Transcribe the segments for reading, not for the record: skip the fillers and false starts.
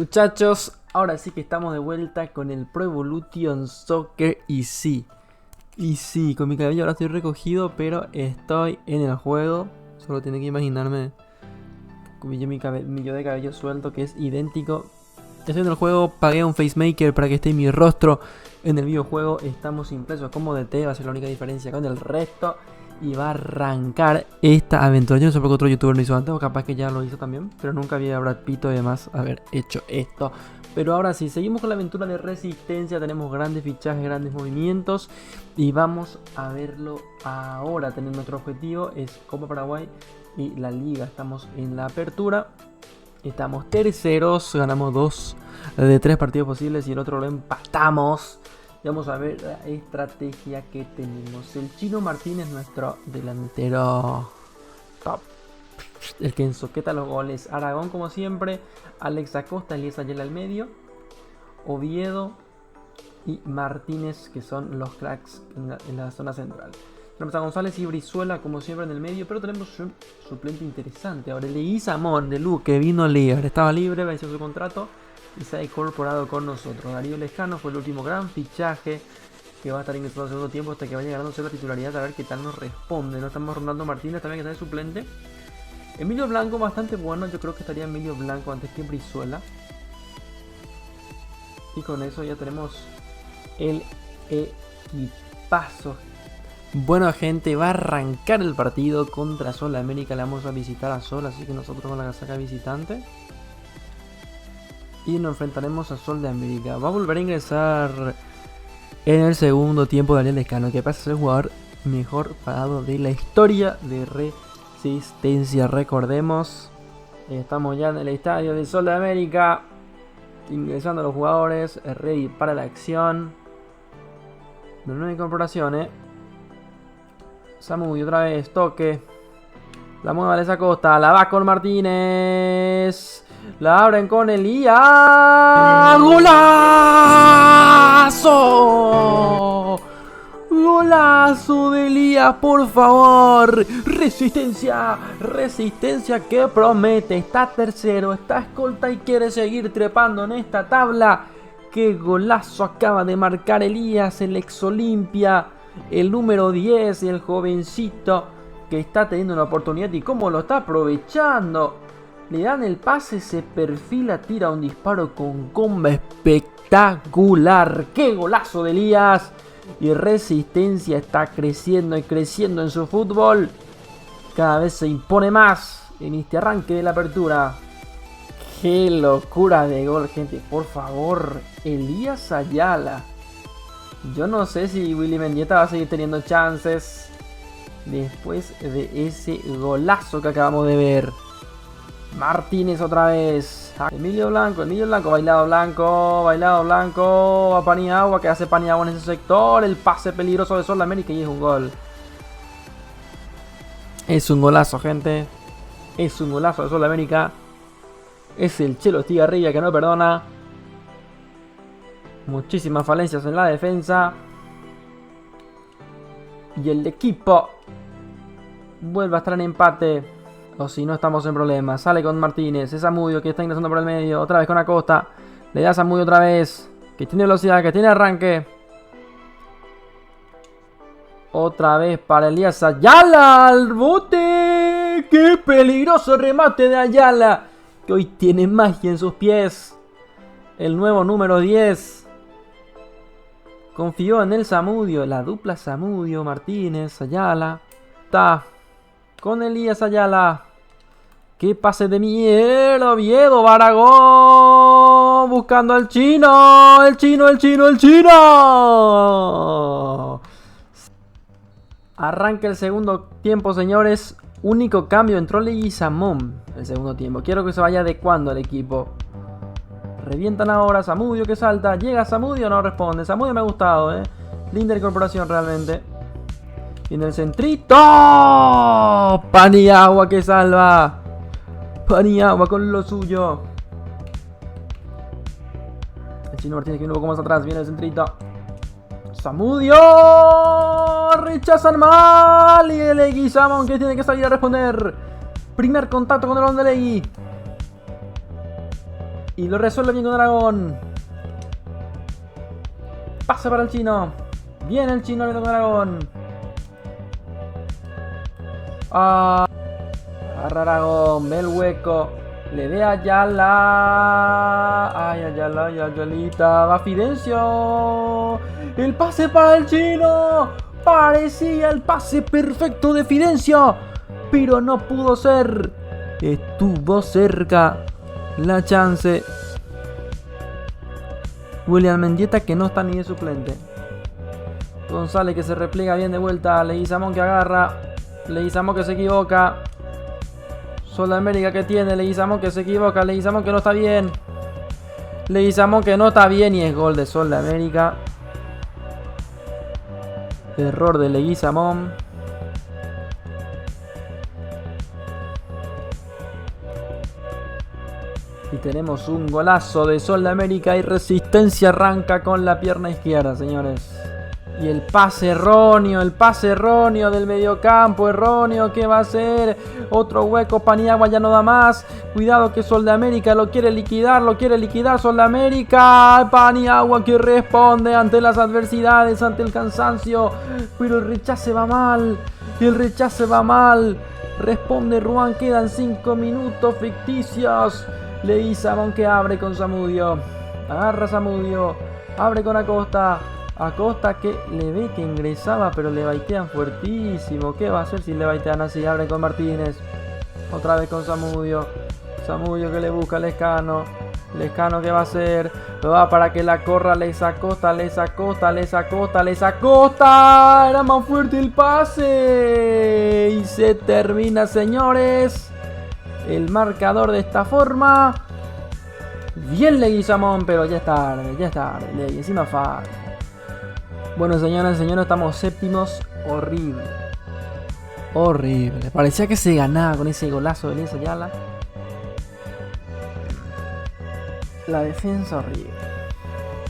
Muchachos, ahora sí que estamos de vuelta con el Pro Evolution Soccer y sí, con mi cabello ahora estoy recogido, pero estoy en el juego. Solo tiene que imaginarme con mi yo de cabello suelto que es idéntico. Estoy en el juego, pagué un facemaker para que esté mi rostro en el videojuego. Estamos impresos como DT, va a ser la única diferencia con el resto. Y va a arrancar esta aventura. Yo no sé por qué otro youtuber lo hizo antes, o capaz que ya lo hizo también, pero nunca había Brad Pitt además haber hecho esto. Pero ahora sí, seguimos con la aventura de Resistencia. Tenemos grandes fichajes, grandes movimientos, y vamos a verlo ahora. Tenemos nuestro objetivo, es Copa Paraguay y la Liga. Estamos en la apertura, estamos terceros, ganamos 2 de 3 partidos posibles y el otro lo empatamos. Y vamos a ver la estrategia que tenemos. El Chino Martínez, nuestro delantero top, el que ensoqueta los goles. Aragón, como siempre. Alex Acosta, Elías Ayala al medio. Oviedo y Martínez, que son los cracks en la zona central. Tenemos a González y Brizuela, como siempre, en el medio. Pero tenemos un suplente interesante. Ahora, Leguizamón de Luque, que vino libre. Estaba libre, venció su contrato y se ha incorporado con nosotros. Darío Lescano fue el último gran fichaje, que va a estar ingresando al segundo tiempo hasta que vaya ganándose la titularidad, a ver qué tal nos responde. No estamos Ronaldo Martínez también, que está de suplente. Emilio Blanco bastante bueno, yo creo que estaría Emilio Blanco antes que Brizuela. Y con eso ya tenemos el equipazo. Bueno, gente, va a arrancar el partido contra Sol América. Le vamos a visitar a Sol, así que nosotros vamos a la casaca visitante y nos enfrentaremos a Sol de América. Va a volver a ingresar en el segundo tiempo Daniel Lescano, que pasa a ser el jugador mejor pagado de la historia de Resistencia. Recordemos, estamos ya en el estadio de Sol de América, ingresando los jugadores, ready para la acción. De nueva incorporación, Samu y otra vez, toque. La mueve a esa Costa, la va con Martínez. La abren con Elías. ¡Golazo! ¡Golazo de Elías, por favor! Resistencia, Resistencia que promete. Está tercero, está escolta y quiere seguir trepando en esta tabla. ¡Qué golazo acaba de marcar Elías, el ex Olimpia! El número 10, el jovencito que está teniendo una oportunidad y cómo lo está aprovechando. Le dan el pase, se perfila, tira un disparo con comba espectacular. ¡Qué golazo de Elías! Y Resistencia está creciendo y creciendo en su fútbol. Cada vez se impone más en este arranque de la apertura. ¡Qué locura de gol, gente! Por favor, Elías Ayala. Yo no sé si Willy Mendieta va a seguir teniendo chances después de ese golazo que acabamos de ver. Martínez otra vez. Emilio Blanco, bailado Blanco. A Paniagua, que hace Paniagua en ese sector. El pase peligroso de Sol de América y es un gol. Es un golazo, gente. Es un golazo de Sol de América. Es el Chelo Estigarribia que no perdona. Muchísimas falencias en la defensa. Y el equipo vuelve a estar en empate. O si no, estamos en problemas. Sale con Martínez. Es Zamudio que está ingresando por el medio. Otra vez con Acosta. Le da a Zamudio otra vez. Que tiene velocidad, que tiene arranque. Otra vez para Elías Ayala. Al bote. ¡Qué peligroso remate de Ayala! Que hoy tiene magia en sus pies. El nuevo número 10. Confió en el Zamudio. La dupla Zamudio, Martínez, Ayala. Está con Elías Ayala. ¡Qué pase de mierda! Oviedo, Baragón. Buscando al chino. El chino. Arranca el segundo tiempo, señores. Único cambio, entró Leguizamón el segundo tiempo. Quiero que se vaya adecuando al equipo. Revientan ahora, Zamudio que salta. Llega Zamudio, no responde. Zamudio me ha gustado, linda incorporación realmente. Y en el centrito, Paniagua que salva. Paniagua con lo suyo. El Chino Martínez que viene un poco más atrás. Viene el centrito. Zamudio. Rechazan mal. Y el Leguizamón que tiene que salir a responder. Primer contacto con el balón de Legui. Y lo resuelve bien con Aragón. Pasa para el chino. Viene el chino con Aragón. Agarra Aragón. Ve el hueco. Le ve a Ayala. Ay, Ayala, Ayalita. Va Fidencio. El pase para el chino. Parecía el pase perfecto de Fidencio. Pero no pudo ser. Estuvo cerca la chance. William Mendieta que no está ni de suplente. González que se repliega bien de vuelta. Leguizamón que agarra. Leguizamón que se equivoca. Sol de América que tiene. Leguizamón que se equivoca. Leguizamón que no está bien. Leguizamón que no está bien. Y es gol de Sol de América. Error de Leguizamón. Y tenemos un golazo de Sol de América y Resistencia arranca con la pierna izquierda, señores. Y el pase erróneo del mediocampo, erróneo, ¿qué va a hacer? Otro hueco, Paniagua ya no da más. Cuidado que Sol de América lo quiere liquidar Sol de América. Paniagua que responde ante las adversidades, ante el cansancio. Pero el rechace va mal, Responde Ruan, quedan 5 minutos ficticios. Leguizamón que abre con Zamudio. Agarra Zamudio. Abre con Acosta. Acosta que le ve que ingresaba, pero le baitean fuertísimo. ¿Qué va a hacer si le baitean así? Abre con Martínez. Otra vez con Zamudio. Zamudio que le busca a Lescano. Lescano que va a hacer. Lo va para que la corra Les Acosta. Era más fuerte el pase. Y se termina, señores. El marcador de esta forma. Bien Leguizamón, pero ya es tarde. Legui, encima falta. Bueno, señoras y señores, estamos séptimos. Horrible. Parecía que se ganaba con ese golazo de Elías Ayala. La defensa horrible.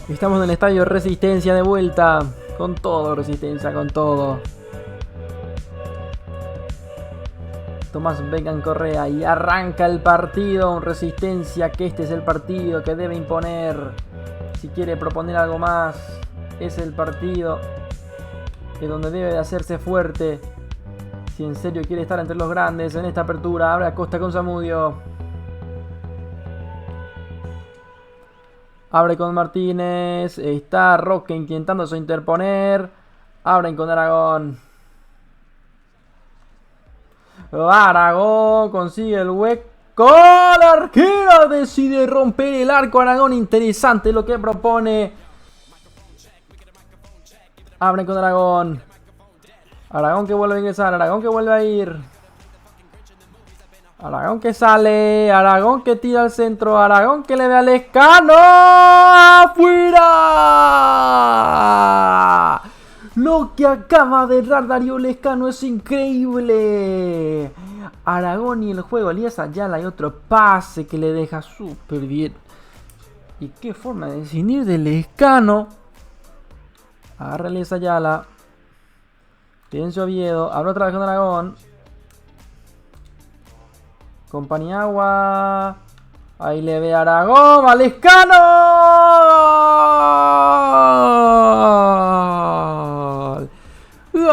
Estamos en el estadio Resistencia de vuelta. Con todo, Resistencia, con todo. Tomás Becan Correa y arranca el partido. Un Resistencia que este es el partido que debe imponer. Si quiere proponer algo más, es el partido que donde debe de hacerse fuerte. Si en serio quiere estar entre los grandes en esta apertura. Abre Acosta con Zamudio. Abre con Martínez. Está Roque intentándose interponer. Abren con Aragón. Aragón consigue el hueco. El arquero decide romper el arco. Aragón, interesante lo que propone. Abren con Aragón. Aragón que vuelve a ingresar. Aragón que vuelve a ir. Aragón que sale. Aragón que tira al centro. Aragón que le da al Lescano. ¡Afuera! Lo que acaba de dar Darío Lescano es increíble. Aragón y el juego. Elías Ayala y otro pase que le deja súper bien. Y qué forma de definir de Lescano. Agarra Elías Ayala. Fidencio Oviedo. Abre otra vez con Aragón. Con Paniagua. Ahí le ve Aragón. ¡A Lescano! ¡Gol!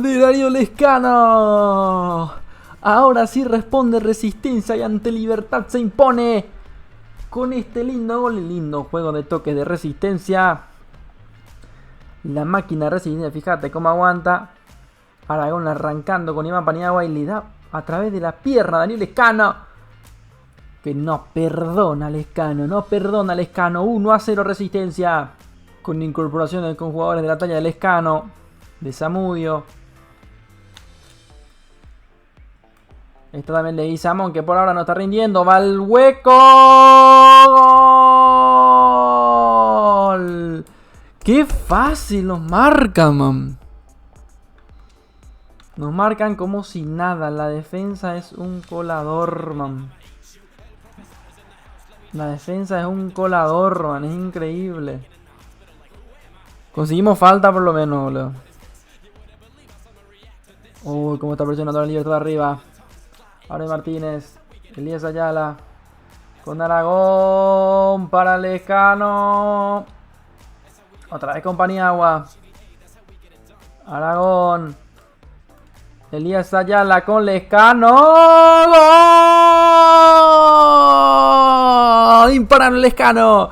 De Darío Lescano. Ahora sí responde Resistencia y ante Libertad se impone. Con este lindo gol y lindo juego de toques de Resistencia. La máquina Resistencia, fíjate cómo aguanta. Aragón arrancando con Iván Paniagua y le da a través de la pierna a Daniel Lescano. Que no perdona Lescano. 1-0 Resistencia. Con incorporaciones con jugadores de la talla de Lescano. De Zamudio. Está también Leguizamón que por ahora no está rindiendo. Va al hueco. ¡Gol! ¡Qué fácil nos marcan, man! Nos marcan como si nada. La defensa es un colador, man. La defensa es un colador, man. Es increíble. Conseguimos falta por lo menos, boludo. Uy, cómo está presionando la Libertad arriba. Abre Martínez. Elías Ayala. Con Aragón. Para Lescano. Otra vez con Paniagua. Aragón. Elías Ayala con Lescano. ¡Gol! Imparable Lescano.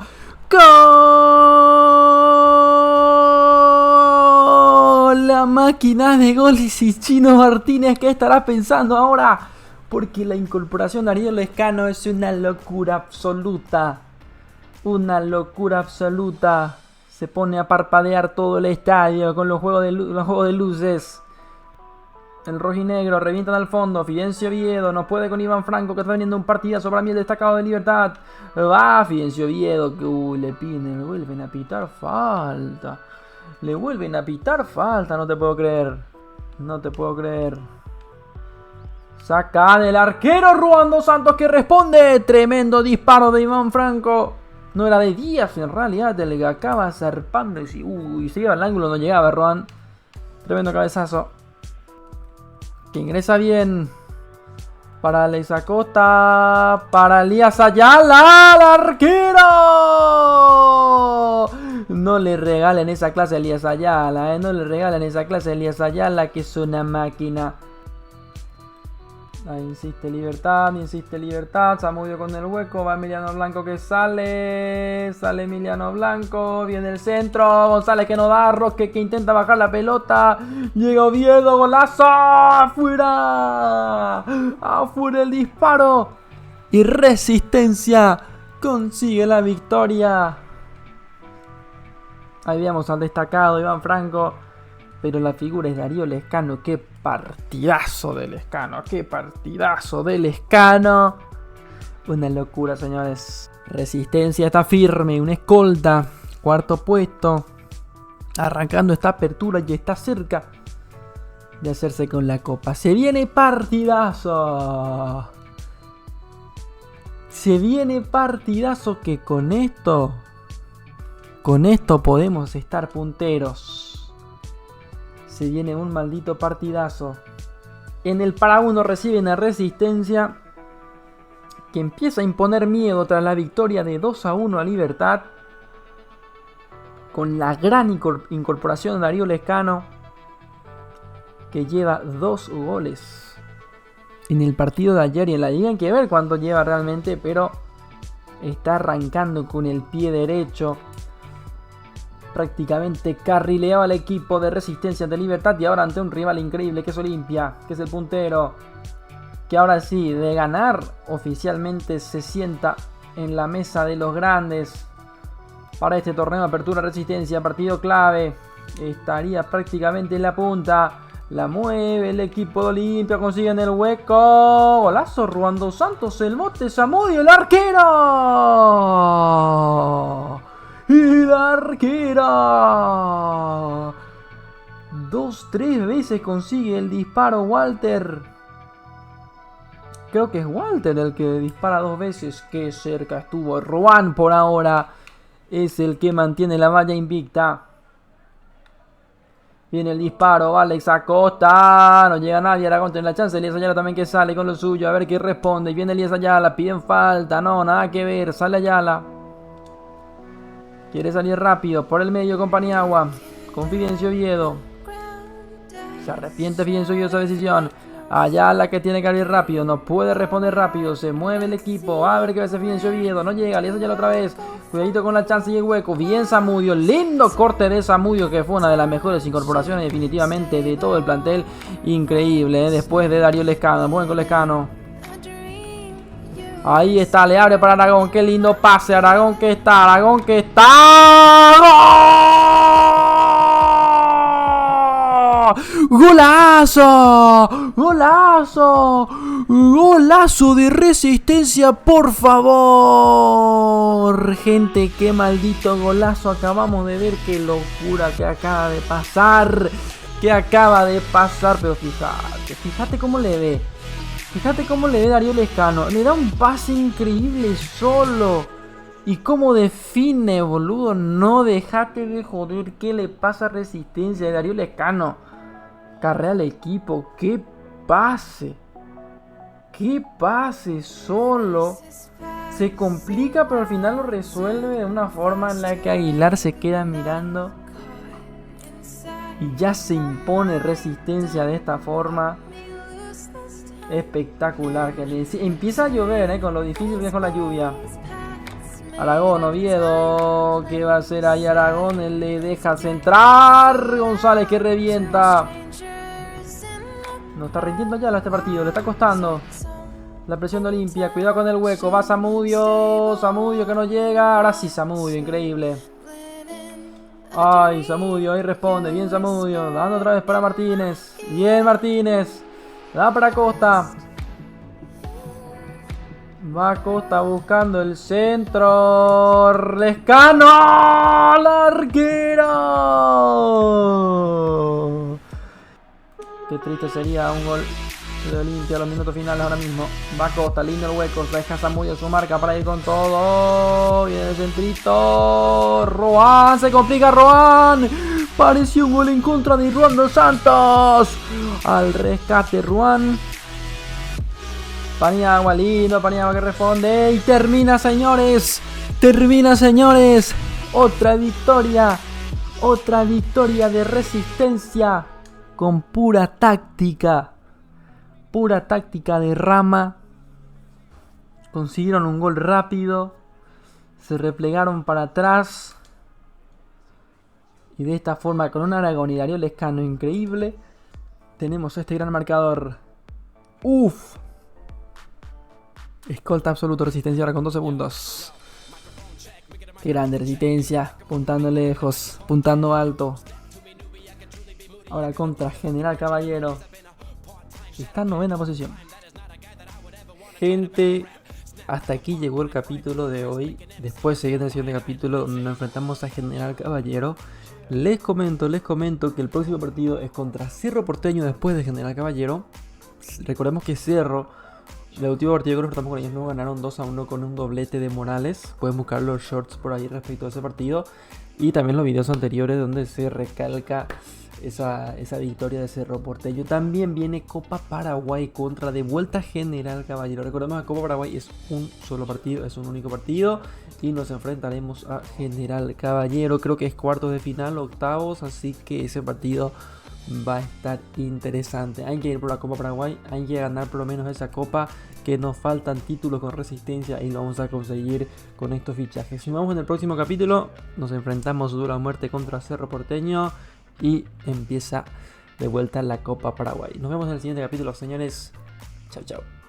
¡Gol! La máquina de goles y Chino Martínez. ¿Qué estará pensando ahora? Porque la incorporación de Ariel Lescano es una locura absoluta. Una locura absoluta. Se pone a parpadear todo el estadio con los juegos de luces. El rojinegro revientan al fondo. Fidencio Oviedo no puede con Iván Franco, que está teniendo un partidazo para mí, el destacado de Libertad. Va Fidencio Oviedo, que le vuelven a pitar falta. Le vuelven a pitar falta, no te puedo creer. No te puedo creer. Saca del arquero Ruan dos Santos, que responde. Tremendo disparo de Iván Franco. No era de Díaz en realidad, el que acaba zarpando y se iba al ángulo, no llegaba Ruan. Tremendo cabezazo. Que ingresa bien. Para Alex Acosta. Para Elías Ayala. ¡Al arquero! No le regalen esa clase a Elías Ayala. No le regalen esa clase a Elías Ayala, que es una máquina. Ahí insiste Libertad. Zamudio con el hueco. Va Emiliano Blanco, que sale. Sale Emiliano Blanco. Viene el centro. González, que no da. Roque, que intenta bajar la pelota. Llega Oviedo. Golazo. Afuera. Afuera el disparo. Y Resistencia consigue la victoria. Ahí vemos al destacado Iván Franco. Pero la figura es Darío Lescano. ¡Qué partidazo de Lescano! ¡Qué partidazo de Lescano! Una locura, señores. Resistencia está firme. Una escolta. Cuarto puesto. Arrancando esta apertura y está cerca de hacerse con la copa. Se viene partidazo. Se viene partidazo, que con esto podemos estar punteros. Se viene un maldito partidazo. En el para uno reciben a Resistencia, que empieza a imponer miedo tras la victoria de 2-1 a Libertad. Con la gran incorporación de Darío Lescano, que lleva 2 goles en el partido de ayer y en la liga. Hay que ver cuánto lleva realmente, pero está arrancando con el pie derecho. Prácticamente carrileaba al equipo de Resistencia de Libertad, y ahora ante un rival increíble que es Olimpia, que es el puntero, que ahora sí, de ganar, oficialmente se sienta en la mesa de los grandes para este torneo de apertura. Resistencia, partido clave, estaría prácticamente en la punta. La mueve el equipo de Olimpia, consiguen el hueco. Golazo, Ruan dos Santos, el mote, Zamudio, el arquero. Y la arquera 2-3 veces consigue el disparo Walter. Creo que es Walter el que dispara 2 veces. Qué cerca estuvo. Ruan por ahora es el que mantiene la valla invicta. Viene el disparo, Alex Acosta. No llega nadie, Aragón tiene la chance. Elías Ayala también, que sale con lo suyo. A ver qué responde. Viene Elías Ayala, piden falta. No, nada que ver. Sale Ayala. Quiere salir rápido por el medio con Paniagua. Con Fidencio Oviedo. Se arrepiente Fidencio Oviedo de esa decisión. Ayala, que tiene que abrir rápido. No puede responder rápido. Se mueve el equipo. A ver qué va a hacer Fidencio Oviedo. No llega. Elías Ayala otra vez. Cuidadito con la chance y el hueco. Bien Zamudio. Lindo corte de Zamudio, que fue una de las mejores incorporaciones definitivamente de todo el plantel. Increíble, ¿eh? Después de Darío Lescano. Buen con Lescano. Ahí está, le abre para Aragón. Qué lindo pase, Aragón que está. Aragón que está. ¡Gol! ¡Golazo! ¡Golazo! ¡Golazo de Resistencia, por favor! Gente, qué maldito golazo acabamos de ver. Qué locura que acaba de pasar. Que acaba de pasar. Pero fíjate cómo le ve. Fíjate cómo le ve Darío Lescano. Le da un pase increíble solo. Y cómo define, boludo. No, dejate de joder. ¿Qué le pasa a Resistencia de Darío Lescano? Carrea al equipo. ¡Qué pase! ¡Qué pase solo! Se complica, pero al final lo resuelve de una forma en la que Aguilar se queda mirando. Y ya se impone Resistencia de esta forma. Espectacular. Empieza a llover, con lo difícil que es con la lluvia. Aragón, Oviedo. ¿Qué va a hacer ahí Aragón? Él le deja centrar. González que revienta. No está rindiendo ya este partido. Le está costando. La presión de Olimpia. Cuidado con el hueco. Va Zamudio. Zamudio que no llega. Ahora sí Zamudio. Increíble. Ay, Zamudio. Ahí responde. Bien Zamudio. Dando otra vez para Martínez. Bien Martínez. Da para Costa. Va Costa buscando el centro. Lescano. Larguero. Qué triste sería un gol de Olimpia a los minutos finales ahora mismo. Va Costa, lindo el hueco. Deja Zamudio su marca para ir con todo. Viene el centrito. Roan. Se complica Roan. Pareció un gol en contra de Ruan dos Santos. Al rescate Ruan. Paniagua, lindo Paniagua que responde. Y termina, señores. Termina, señores. Otra victoria. Otra victoria de Resistencia. Con pura táctica. Pura táctica de Rama. Consiguieron un gol rápido. Se replegaron para atrás. Y de esta forma, con un Aragón y Darío Lescano increíble, tenemos este gran marcador. ¡Uf! Escolta absoluto, Resistencia ahora con 12 puntos. Qué grande Resistencia. Puntando lejos, puntando alto. Ahora contra General Caballero. Está en 9ª posición. Gente, hasta aquí llegó el capítulo de hoy. Después seguirá la siguiente capítulo donde nos enfrentamos a General Caballero. Les comento que el próximo partido es contra Cerro Porteño después de General Caballero. Recordemos que Cerro, el último partido que nos enfrentamos con ellos, no ganaron 2-1 con un doblete de Morales. Pueden buscar los shorts por ahí respecto a ese partido. Y también los videos anteriores donde se recalca esa victoria de Cerro Porteño. También viene Copa Paraguay contra de vuelta General Caballero. Recordemos que Copa Paraguay es un solo partido, es un único partido. Y nos enfrentaremos a General Caballero. Creo que es cuartos de final, octavos. Así que ese partido va a estar interesante. Hay que ir por la Copa Paraguay. Hay que ganar por lo menos esa copa. Que nos faltan títulos con Resistencia. Y lo vamos a conseguir con estos fichajes. Si nos vemos en el próximo capítulo, nos enfrentamos dura muerte contra Cerro Porteño. Y empieza de vuelta la Copa Paraguay. Nos vemos en el siguiente capítulo, señores. Chao, chao.